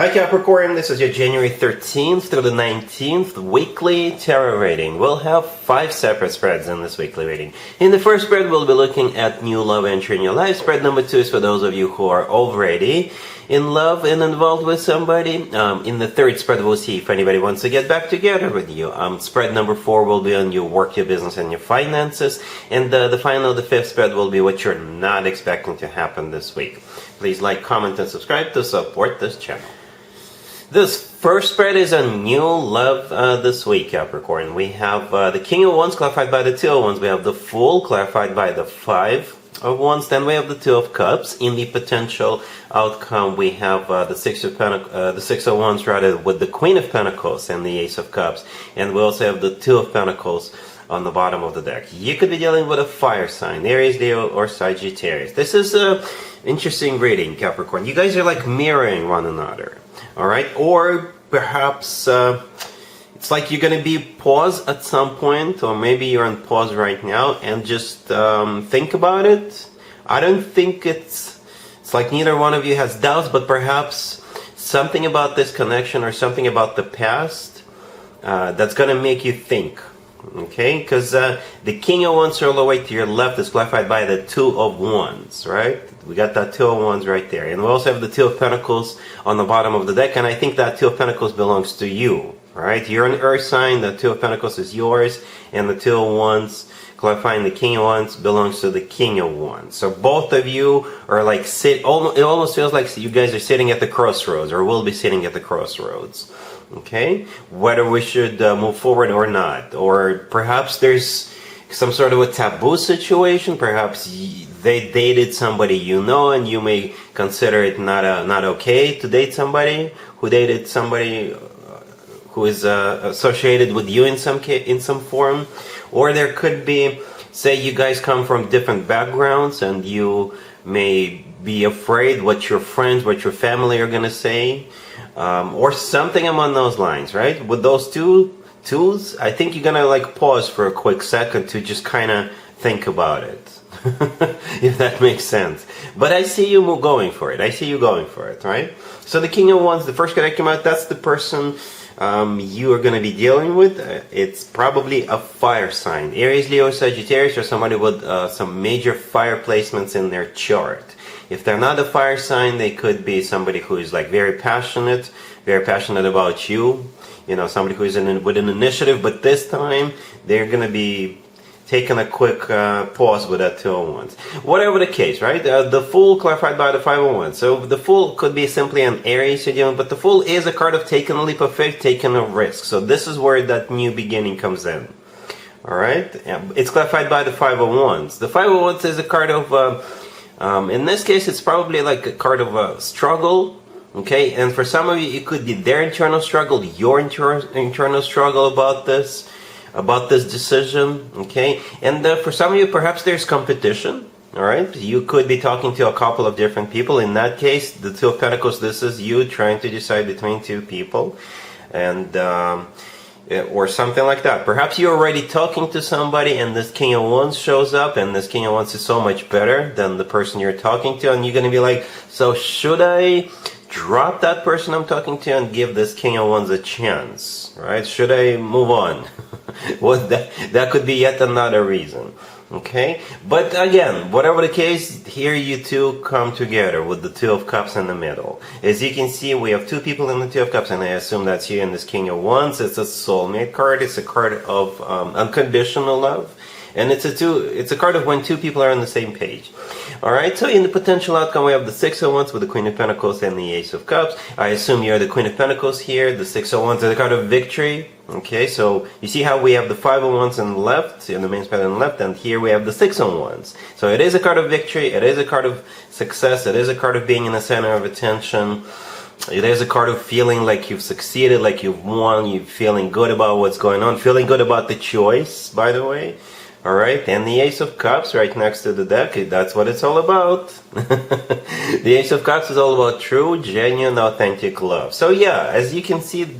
Hi Capricorn, this is your January 13th through the 19th weekly tarot reading. We'll have 5 separate spreads in this weekly reading. In the first spread, we'll be looking at new love entry in your life. Spread number 2 is for those of you who are already in love and involved with somebody. In the third spread, we'll see if anybody wants to get back together with you. Spread number 4 will be on your work, your business, and your finances. And the final, the 5th spread will be what you're not expecting to happen this week. Please like, comment, and subscribe to support this channel. This first spread is a new love this week, Capricorn. We have the King of Wands clarified by the Two of Wands. We have the Fool clarified by the Five of Wands. Then we have the Two of Cups. In the potential outcome, we have the Six of Wands rather with the Queen of Pentacles and the Ace of Cups. And we also have the Two of Pentacles on the bottom of the deck. You could be dealing with a fire sign, Aries, Leo, or Sagittarius. This is an interesting reading, Capricorn. You guys are like mirroring one another. Alright, or perhaps it's like you're going to be paused at some point, or maybe you're on pause right now and just think about it. I don't think it's like neither one of you has doubts, but perhaps something about this connection or something about the past that's going to make you think. Okay, because the King of Wands all the way to your left is clarified by the Two of Wands, right? We got that Two of Wands right there. And we also have the Two of Pentacles on the bottom of the deck, and I think that Two of Pentacles belongs to you, right? You're an earth sign, the Two of Pentacles is yours, and the Two of Wands, clarifying the King of Wands, belongs to the King of Wands. So both of you are like, it almost feels like you guys are sitting at the crossroads, or will be sitting at the crossroads. Okay, whether we should move forward or not, or perhaps there's some sort of a taboo situation. Perhaps they dated somebody you know, and you may consider it not okay to date somebody who dated somebody who is associated with you in some form. Or there could be, say, you guys come from different backgrounds, and you may be afraid what your friends, what your family are gonna say. Or something among those lines, right? With those tools, I think you're gonna like pause for a quick second to just kind of think about it, if that makes sense. But I see you going for it. I see you going for it, right? So the King of Wands, the first card that came out, that's the person you are going to be dealing with. It's probably a fire sign, Aries, Leo, Sagittarius, or somebody with some major fire placements in their chart. If they're not a fire sign, they could be somebody who is like very passionate about you. You know, somebody who is with an initiative, but this time they're going to be taking a quick pause with that Two of Wands. Whatever the case, right? The Fool clarified by the Five of Wands. So the Fool could be simply an Aries you're dealing with, but the Fool is a card of taking a leap of faith, taking a risk. So this is where that new beginning comes in. Alright? It's clarified by the Five of Wands. The Five of Wands is a card of... in this case, it's probably like a card of a struggle, okay? And for some of you, it could be their internal struggle, your internal struggle about this decision, okay? And for some of you, perhaps there's competition, all right? You could be talking to a couple of different people. In that case, the Two of Pentacles, this is you trying to decide between two people, and or something like that. Perhaps you're already talking to somebody, and this King of Wands shows up, and this King of Wands is so much better than the person you're talking to, and you're going to be like, so should I drop that person I'm talking to and give this King of Wands a chance, right? Should I move on? Well, that could be yet another reason. Okay, but again, whatever the case, here you two come together with the Two of Cups in the middle. As you can see, we have two people in the Two of Cups, and I assume that's you and this King of Wands. It's a soulmate card. It's a card of unconditional love, and it's a card of when two people are on the same page. All right. So in the potential outcome, we have the Six of Wands with the Queen of Pentacles and the Ace of Cups. I assume you're the Queen of Pentacles here. The Six of Wands is a card of victory. Okay, so you see how we have the Five of Wands on the left, in the main spread on the left, and here we have the Six of Wands. So it is a card of victory, it is a card of success, it is a card of being in the center of attention. It is a card of feeling like you've succeeded, like you've won, you're feeling good about what's going on, feeling good about the choice, by the way. Alright, and the Ace of Cups right next to the deck, that's what it's all about. The Ace of Cups is all about true, genuine, authentic love. So yeah, as you can see,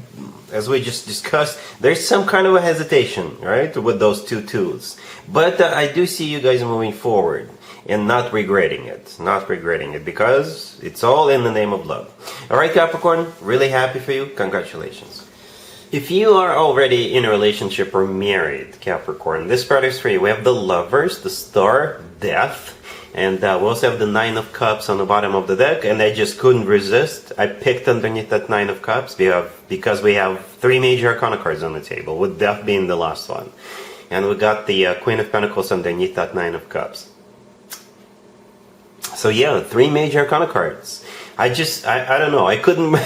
as we just discussed, there's some kind of a hesitation, right, with those two tools. But I do see you guys moving forward. and not regretting it. Because it's all in the name of love. Alright, Capricorn, really happy for you. Congratulations. If you are already in a relationship or married, Capricorn, this spread is for you. We have the Lovers, the Star, Death, and we also have the Nine of Cups on the bottom of the deck, and I just couldn't resist. I picked underneath that Nine of Cups because we have 3 major arcana cards on the table, with Death being the last one. And we got the Queen of Pentacles underneath that Nine of Cups. So yeah, 3 major arcana cards. I don't know, I couldn't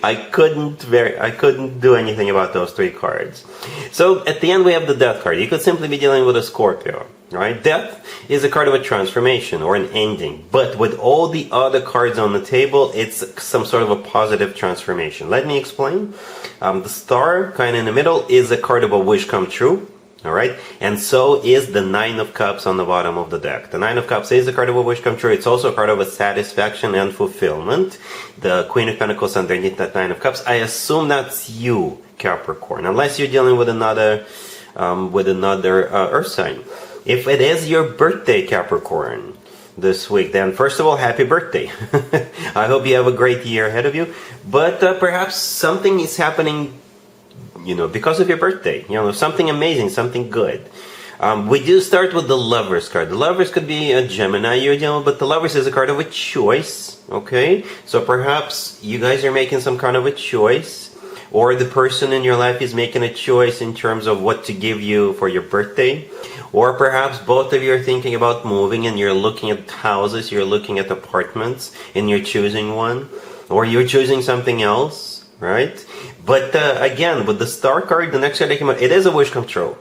I couldn't do anything about those 3 cards. So at the end we have the Death card. You could simply be dealing with a Scorpio, right? Death is a card of a transformation or an ending, but with all the other cards on the table, it's some sort of a positive transformation. Let me explain. The Star, kind of in the middle, is a card of a wish come true. Alright, and so is the Nine of Cups on the bottom of the deck. The Nine of Cups is a card of a wish come true. It's also a card of a satisfaction and fulfillment. The Queen of Pentacles underneath that Nine of Cups. I assume that's you, Capricorn, unless you're dealing with another Earth sign. If it is your birthday, Capricorn, this week, then first of all, happy birthday. I hope you have a great year ahead of you. But perhaps something is happening, because of your birthday, something amazing, something good. We do start with the Lovers card. The Lovers could be a Gemini you're dealing with, but the Lovers is a card of a choice, okay? So perhaps you guys are making some kind of a choice, or the person in your life is making a choice in terms of what to give you for your birthday, or perhaps both of you are thinking about moving and you're looking at houses, you're looking at apartments, and you're choosing one, or you're choosing something else, right? But again, with the Star card, the next card that came out, it is a wish come true.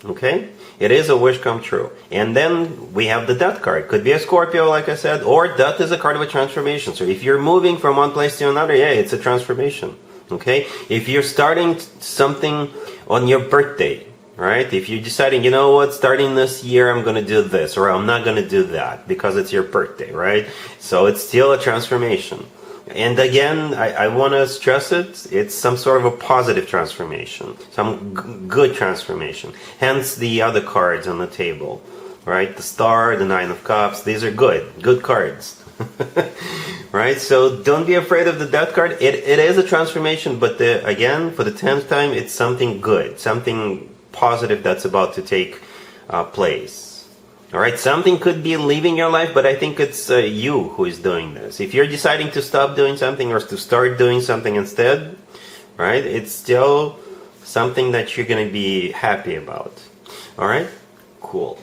Okay? It is a wish come true. And then we have the Death card. Could be a Scorpio, like I said, or Death is a card of a transformation. So if you're moving from one place to another, yeah, it's a transformation. Okay? If you're starting something on your birthday, right? If you're deciding, you know what, starting this year I'm going to do this, or I'm not going to do that because it's your birthday, right? So it's still a transformation. And again, I want to stress it's some sort of a positive transformation, some good transformation. Hence the other cards on the table, right? The Star, the Nine of Cups, these are good cards. Right? So don't be afraid of the Death card. It is a transformation, but again, for the 10th time, it's something good, something positive that's about to take place. Alright, something could be leaving your life, but I think it's you who is doing this. If you're deciding to stop doing something or to start doing something instead, right, it's still something that you're going to be happy about. Alright, cool.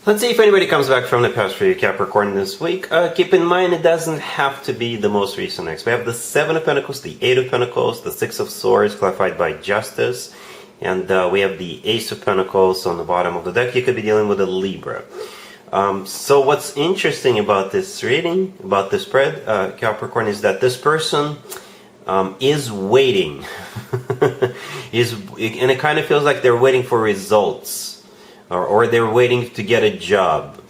Let's see if anybody comes back from the past for you, Capricorn, this week. Keep in mind, it doesn't have to be the most recent ex. We have the Seven of Pentacles, the Eight of Pentacles, the Six of Swords, clarified by Justice. And we have the Ace of Pentacles on the bottom of the deck. You could be dealing with a Libra. So what's interesting about this reading, about this spread, Capricorn, is that this person is waiting. And it kind of feels like they're waiting for results. Or they're waiting to get a job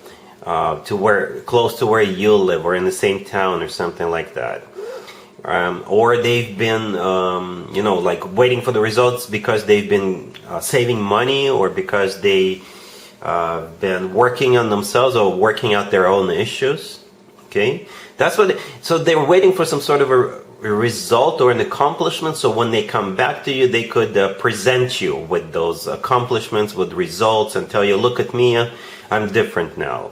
close to where you live, or in the same town or something like that. Or they've been, like waiting for the results because they've been saving money, or because they've been working on themselves or working out their own issues. Okay, that's what. So they were waiting for some sort of a result or an accomplishment. So when they come back to you, they could present you with those accomplishments, with results, and tell you, "Look at me, I'm different now."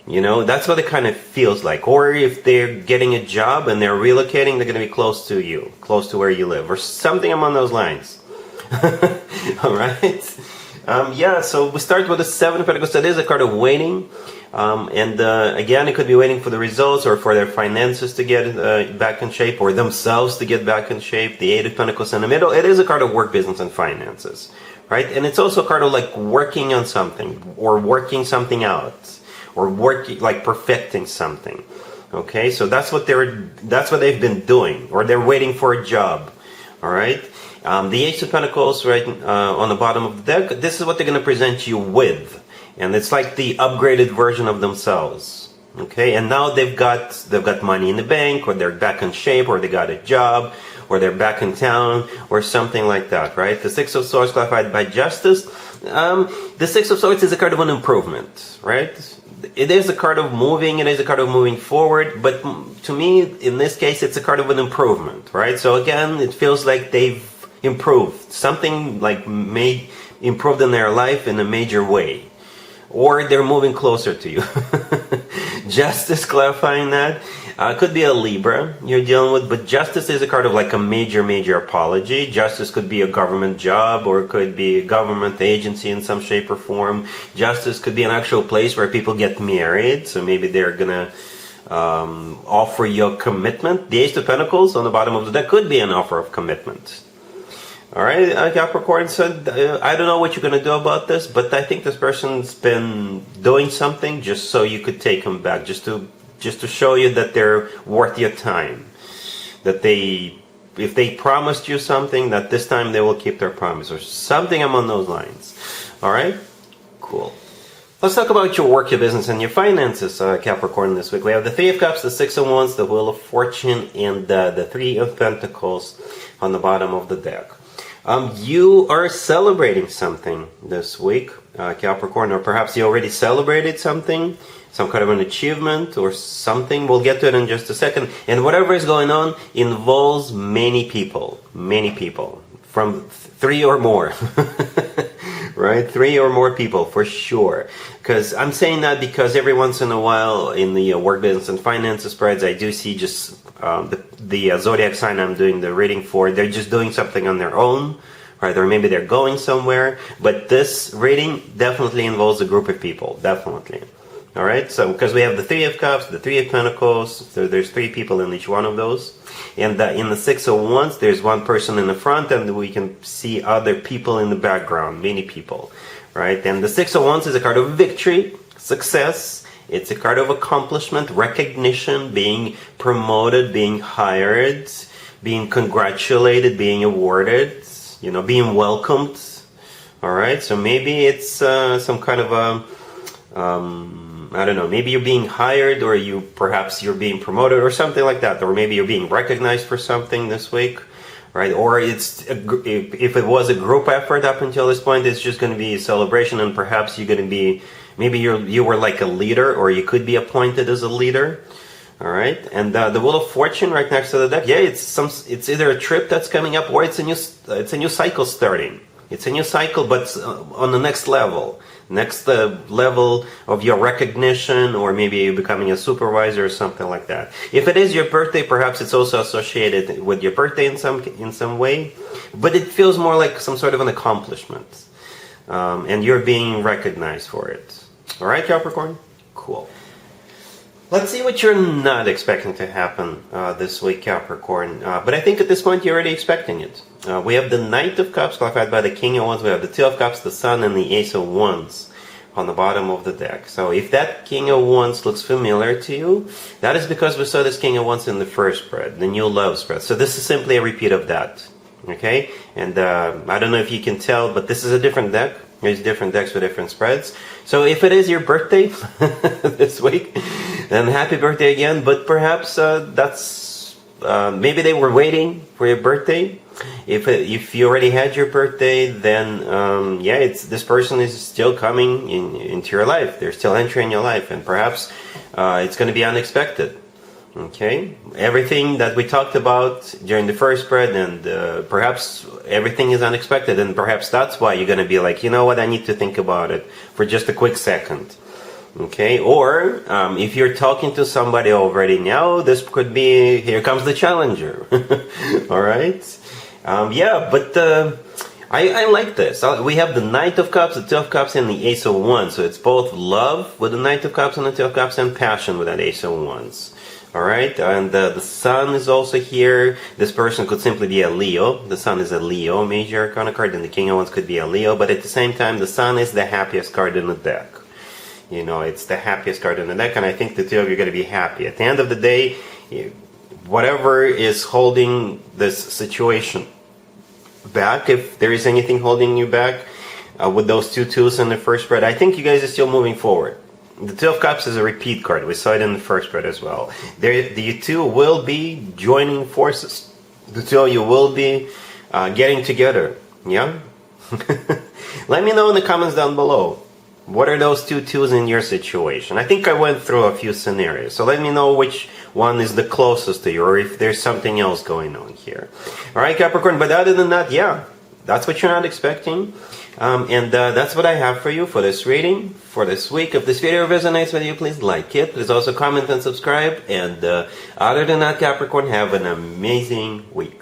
That's what it kind of feels like. Or if they're getting a job and they're relocating, they're going to be close to you, close to where you live, or something along those lines. All right. So we start with the Seven of Pentacles. That is a card of waiting. And again, it could be waiting for the results, or for their finances to get back in shape, or themselves to get back in shape. The Eight of Pentacles in the middle. It is a card of work, business, and finances. Right? And it's also a card of like working on something, or working something out, or working, like perfecting something. Okay, so that's what they've been doing, or they're waiting for a job. All right, the Ace of Pentacles, right, on the bottom of the deck. This is what they're going to present you with, and it's like the upgraded version of themselves. Okay, and now they've got money in the bank, or they're back in shape, or they got a job, or they're back in town, or something like that. Right? The Six of Swords, clarified by Justice. The Six of Swords is a card of an improvement, right? It is a card of moving, it is a card of moving forward, but to me, in this case, it's a card of an improvement, right? So again, it feels like they've improved. Something like improved in their life in a major way. Or they're moving closer to you. Justice, clarifying that. Could be a Libra you're dealing with, but Justice is a card of like a major apology. Justice could be a government job, or it could be a government agency in some shape or form. Justice could be an actual place where people get married, so maybe they're gonna offer you a commitment. The Ace of Pentacles on the bottom of the deck could be an offer of commitment. Alright, Capricorn, so I don't know what you're going to do about this, but I think this person's been doing something just so you could take them back, just to show you that they're worth your time. That if they promised you something, that this time they will keep their promise, or something along those lines. Alright? Cool. Let's talk about your work, your business, and your finances, Capricorn, this week. We have the Three of Cups, the Six of Wands, the Wheel of Fortune, and the Three of Pentacles on the bottom of the deck. You are celebrating something this week, Capricorn, or perhaps you already celebrated something, some kind of an achievement or something. We'll get to it in just a second. And whatever is going on involves many people, from three or more. Right? 3 or more people, for sure. Because I'm saying that because every once in a while in the work, business, and finances spreads, I do see just the zodiac sign I'm doing the reading for, they're just doing something on their own, right? Or maybe they're going somewhere. But this reading definitely involves a group of people, definitely. All right, so because we have the Three of Cups, the Three of Pentacles, so there's 3 people in each one of those. And in the Six of Wands, there's one person in the front, and we can see other people in the background, many people, right? And the Six of Wands is a card of victory, success. It's a card of accomplishment, recognition, being promoted, being hired, being congratulated, being awarded, being welcomed. All right, so maybe it's some kind of a... I don't know, maybe you're being hired, or perhaps you're being promoted or something like that, or maybe you're being recognized for something this week, right? Or if it was a group effort up until this point, it's just going to be a celebration, and perhaps you're going to be, maybe you were like a leader, or you could be appointed as a leader. All right, and the Wheel of Fortune right next to the deck, yeah, it's either a trip that's coming up, or it's a new cycle starting. It's a new cycle, but on the next level. Next level of your recognition, or maybe you're becoming a supervisor or something like that. If it is your birthday, perhaps it's also associated with your birthday in some way, but it feels more like some sort of an accomplishment, and you're being recognized for it. All right, Capricorn? Cool. Let's see what you're not expecting to happen this week, Capricorn. But I think at this point you're already expecting it. We have the Knight of Cups, clarified by the King of Wands. We have the Two of Cups, the Sun, and the Ace of Wands on the bottom of the deck. So if that King of Wands looks familiar to you, that is because we saw this King of Wands in the first spread, the new love spread. So this is simply a repeat of that. Okay? And I don't know if you can tell, but this is a different deck. There's different decks with different spreads. So if it is your birthday this week, then happy birthday again. But perhaps maybe they were waiting for your birthday. If you already had your birthday, then this person is still coming into your life. They're still entering your life, and perhaps it's going to be unexpected. Okay, everything that we talked about during the first spread, and perhaps everything is unexpected, and perhaps that's why you're going to be like, you know what, I need to think about it for just a quick second. Okay, or if you're talking to somebody already now, this could be, here comes the challenger. All right, I like this. We have the Knight of Cups, the Two of Cups, and the Ace of Wands. So it's both love with the Knight of Cups and the Two of Cups, and passion with that Ace of Wands. Alright, and the Sun is also here. This person could simply be a Leo. The Sun is a Leo major arcana card, and the King of Wands could be a Leo. But at the same time, the Sun is the happiest card in the deck. It's the happiest card in the deck, and I think the two of you are going to be happy. At the end of the day, whatever is holding this situation back, if there is anything holding you back with those two twos in the first spread, I think you guys are still moving forward. The Two of Cups is a repeat card. We saw it in the first spread as well. The two will be joining forces. The two of you will be getting together. Yeah? Let me know in the comments down below. What are those two twos in your situation? I think I went through a few scenarios, so let me know which one is the closest to you, or if there's something else going on here. Alright, Capricorn, but other than that, yeah, that's what you're not expecting. And that's what I have for you for this reading, for this week. If this video resonates with you, please like it. Please also comment and subscribe. And other than that, Capricorn, have an amazing week.